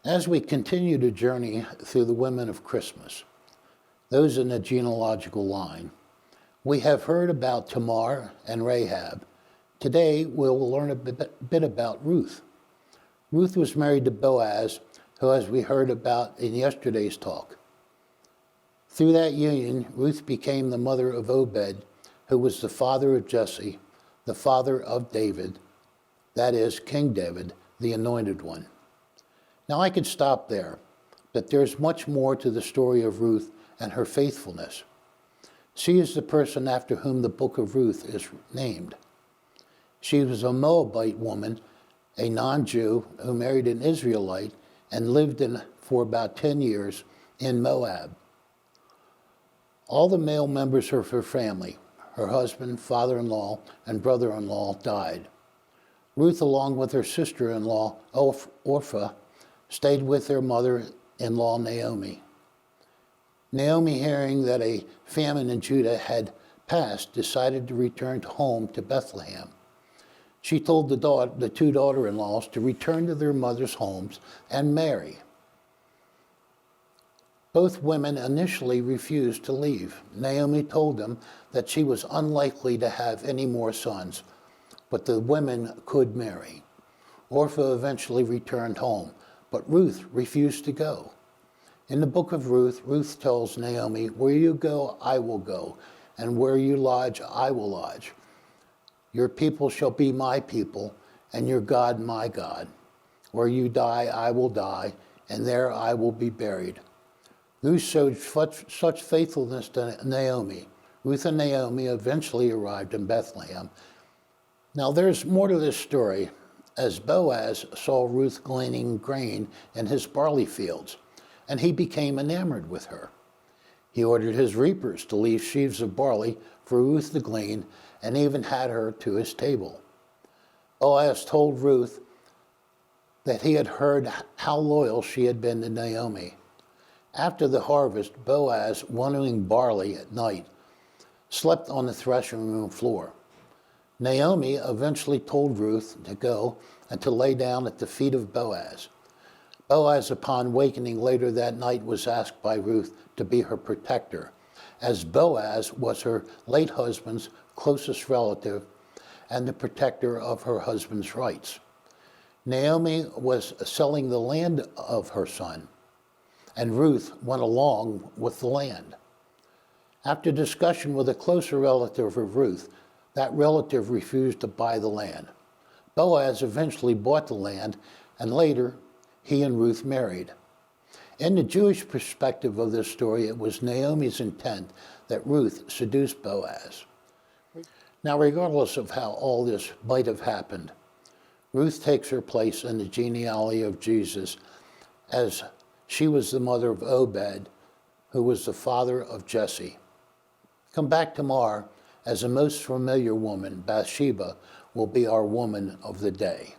As we continue to journey through the women of Christmas, those in the genealogical line, we have heard about Tamar and Rahab. Today, we'll learn a bit about Ruth. Ruth was married to Boaz, who, as we heard about in yesterday's talk. Through that union, Ruth became the mother of Obed, who was the father of Jesse, the father of David, that is, King David, the anointed one. Now, I could stop there, but there's much more to the story of Ruth and her faithfulness. She is the person after whom the book of Ruth is named. She was a Moabite woman, a non-Jew who married an Israelite and lived for about 10 years in Moab. All the male members of her family, her husband, father-in-law, and brother-in-law died. Ruth, along with her sister-in-law, Orpah, stayed with their mother-in-law, Naomi. Naomi, hearing that a famine in Judah had passed, decided to return home to Bethlehem. She told the two daughter-in-laws to return to their mother's homes and marry. Both women initially refused to leave. Naomi told them that she was unlikely to have any more sons, but the women could marry. Orpah eventually returned home, but Ruth refused to go. In the book of Ruth, Ruth tells Naomi, "Where you go, I will go, and where you lodge, I will lodge. Your people shall be my people, and your God my God. Where you die, I will die, and there I will be buried." Ruth showed such faithfulness to Naomi. Ruth and Naomi eventually arrived in Bethlehem. Now there's more to this story, as Boaz saw Ruth gleaning grain in his barley fields, and he became enamored with her. He ordered his reapers to leave sheaves of barley for Ruth to glean, and even had her to his table. Boaz told Ruth that he had heard how loyal she had been to Naomi. After the harvest, Boaz, winnowing barley at night, slept on the threshing room floor. Naomi eventually told Ruth to go and to lay down at the feet of Boaz. Boaz, upon wakening later that night, was asked by Ruth to be her protector, as Boaz was her late husband's closest relative and the protector of her husband's rights. Naomi was selling the land of her son, and Ruth went along with the land. After discussion with a closer relative of Ruth, that relative refused to buy the land. Boaz eventually bought the land, and later he and Ruth married. In the Jewish perspective of this story, it was Naomi's intent that Ruth seduce Boaz. Now, regardless of how all this might have happened, Ruth takes her place in the genealogy of Jesus, as she was the mother of Obed, who was the father of Jesse. Come back tomorrow, as the most familiar woman, Bathsheba, will be our woman of the day.